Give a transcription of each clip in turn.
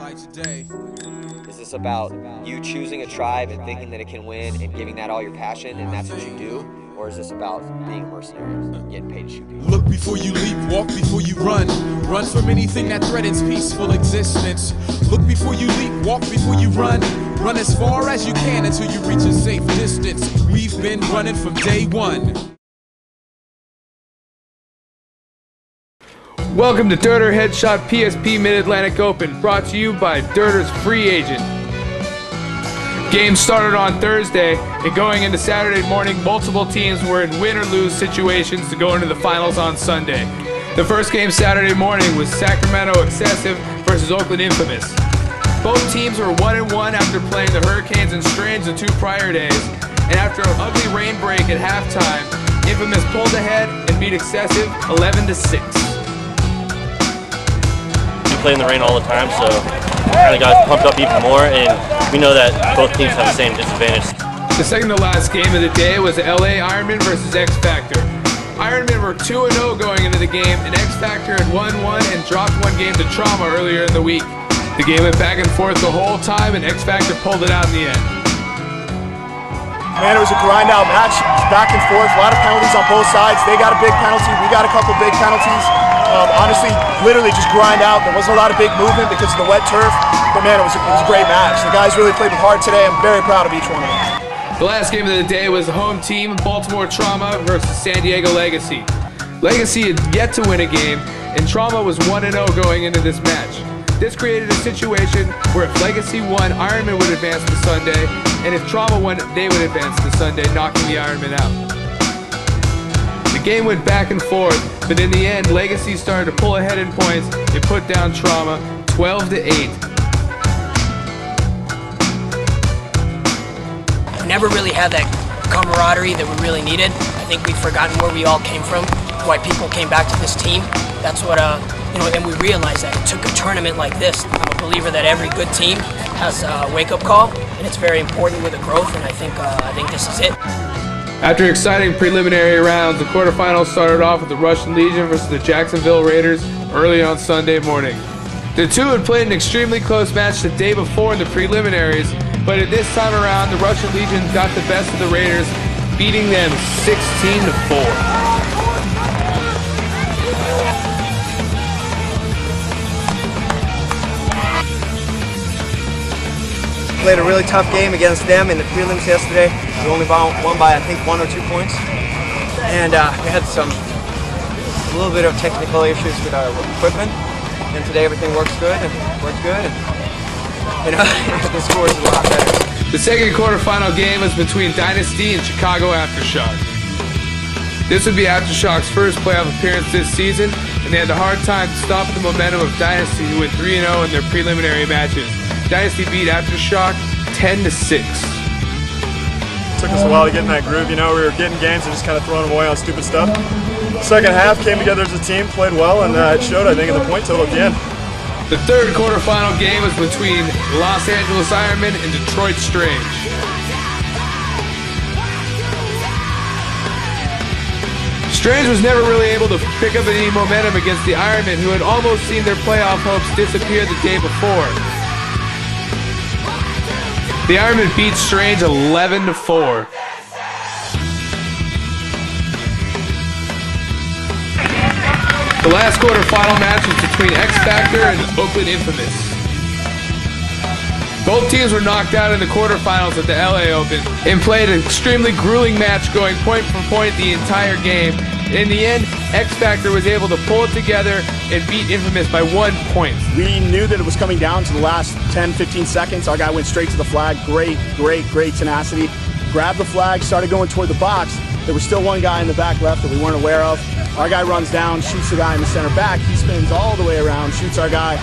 Is this about you choosing a tribe and thinking that it can win and giving that all your passion and that's what you do? Or is this about being a mercenary and getting paid to shoot people? Look before you leap, walk before you run. Run from anything that threatens peaceful existence. Look before you leap, walk before you run. Run as far as you can until you reach a safe distance. We've been running from day one. Welcome to Derder HeadShot PSP Mid-Atlantic Open, brought to you by Derder's Free Agent. Game started on Thursday, and going into Saturday morning, multiple teams were in win or lose situations to go into the finals on Sunday. The first game Saturday morning was Sacramento Excessive versus Oakland Infamous. Both teams were 1-1 after playing the Hurricanes and Strange the 2 prior days, and after an ugly rain break at halftime, Infamous pulled ahead and beat Excessive 11-6. Play in the rain all the time, so kind of got pumped up even more, and we know that both teams have the same disadvantage. The second to last game of the day was LA Ironman versus X Factor. Ironman were 2-0 going into the game, and X Factor had 1-1 and dropped one game to Trauma earlier in the week. The game went back and forth the whole time, and X Factor pulled it out in the end. Man, it was a grind-out match, back and forth, a lot of penalties on both sides. They got a big penalty, we got a couple big penalties. Honestly, literally just grind out. There wasn't a lot of big movement because of the wet turf, but man, it was a great match. The guys really played hard today. I'm very proud of each one of them. The last game of the day was the home team, Baltimore Trauma versus San Diego Legacy. Legacy had yet to win a game, and Trauma was 1-0 going into this match. This created a situation where if Legacy won, Ironman would advance to Sunday, and if Trauma won, they would advance to Sunday, knocking the Ironman out. The game went back and forth, but in the end, Legacy started to pull ahead in points and put down Trauma 12-8. We never really had that camaraderie that we really needed. I think we've forgotten where we all came from, why people came back to this team. That's what, and we realized that it took a tournament like this. I'm a believer that every good team has a wake-up call, and it's very important with the growth, and I think this is it. After exciting preliminary rounds, the quarterfinals started off with the Russian Legion versus the Jacksonville Raiders early on Sunday morning. The two had played an extremely close match the day before in the preliminaries, but at this time around, the Russian Legion got the best of the Raiders, beating them 16-4. Played a really tough game against them in the prelims yesterday. We only won by I think 1 or 2 points, and we had a little bit of technical issues with our equipment. And today everything works good, and the score is a lot better. The second quarterfinal game was between Dynasty and Chicago Aftershock. This would be Aftershock's first playoff appearance this season, and they had a hard time stopping the momentum of Dynasty, who went 3-0 in their preliminary matches. Dynasty beat Aftershock 10-6. Took us a while to get in that groove. We were getting games and just kind of throwing them away on stupid stuff. Second half came together as a team, played well, and it showed, I think, in the point total at the end. The third quarterfinal game was between Los Angeles Ironman and Detroit Strange. Strange was never really able to pick up any momentum against the Ironman, who had almost seen their playoff hopes disappear the day before. The Ironman beat Strange 11-4. The last quarterfinal match was between X Factor and Oakland Infamous. Both teams were knocked out in the quarterfinals at the LA Open and played an extremely grueling match going point for point the entire game. In the end, X Factor was able to pull it together and beat Infamous by 1 point. We knew that it was coming down to the last 10-15 seconds. Our guy went straight to the flag. Great tenacity. Grabbed the flag, started going toward the box. There was still one guy in the back left that we weren't aware of. Our guy runs down, shoots the guy in the center back. He spins all the way around, shoots our guy.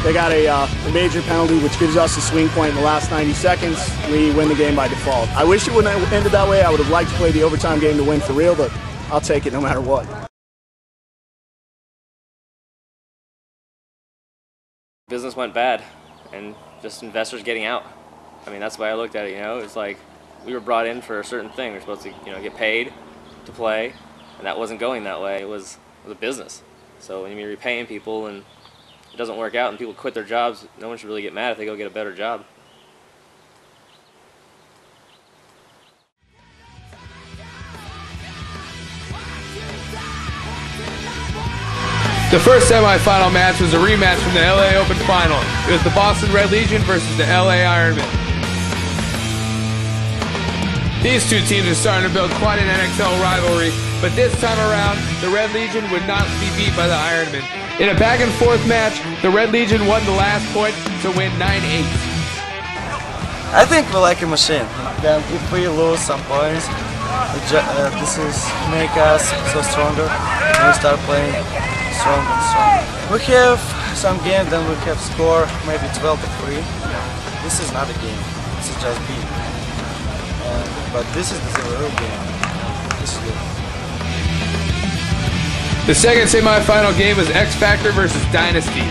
They got a major penalty, which gives us a swing point in the last 90 seconds. We win the game by default. I wish it wouldn't have ended that way. I would have liked to play the overtime game to win for real, but I'll take it no matter what. Business went bad, and just investors getting out. I mean, that's the way I looked at it. It's like we were brought in for a certain thing. We were supposed to, get paid to play, and that wasn't going that way. It was a business. So when you're repaying people and it doesn't work out and people quit their jobs, no one should really get mad if they go get a better job. The first semifinal match was a rematch from the LA Open Final. It was the Boston Red Legion versus the LA Ironmen. These two teams are starting to build quite an NXL rivalry, but this time around, the Red Legion would not be beat by the Ironmen. In a back and forth match, the Red Legion won the last point to win 9-8. I think we're like a machine. Then if we lose some points, this is make us so stronger, and we start playing stronger and stronger. We have some game, then we have score maybe 12-3. This is not a game. This is just beat. But this is the real game. This is good. The second semifinal game was X Factor versus Dynasty.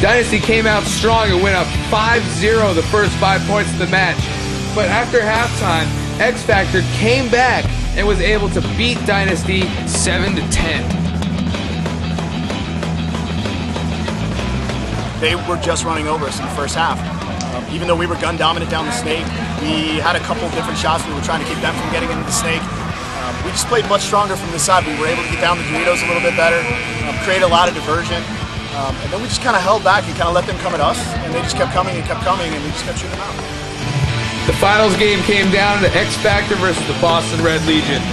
Dynasty came out strong and went up 5-0 the first 5 points of the match. But after halftime, X Factor came back and was able to beat Dynasty 7-10. They were just running over us in the first half. Even though we were gun dominant down the snake, we had a couple different shots. We were trying to keep them from getting into the snake. We just played much stronger from this side. We were able to get down the Doritos a little bit better, create a lot of diversion. And then we just kind of held back and kind of let them come at us. And they just kept coming, and we just kept shooting them out. The finals game came down to X Factor versus the Boston Red Legion.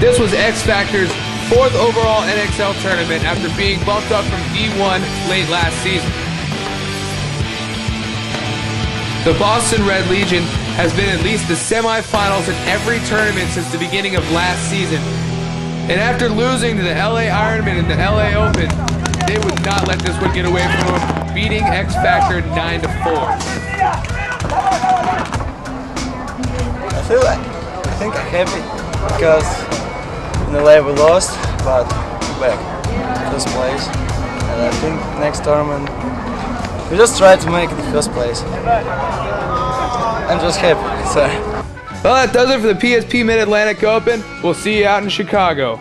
This was X Factor's 4th overall NXL tournament after being bumped up from D1 late last season. The Boston Red Legion has been at least the semifinals in every tournament since the beginning of last season. And after losing to the LA Ironmen in the LA Open, they would not let this one get away from them, beating X Factor 9-4. I think I'm happy because in LA we lost, but we're back first place. And I think next tournament we just try to make the first place. I'm just happy. Sorry. Well, that does it for the PSP Mid-Atlantic Open. We'll see you out in Chicago.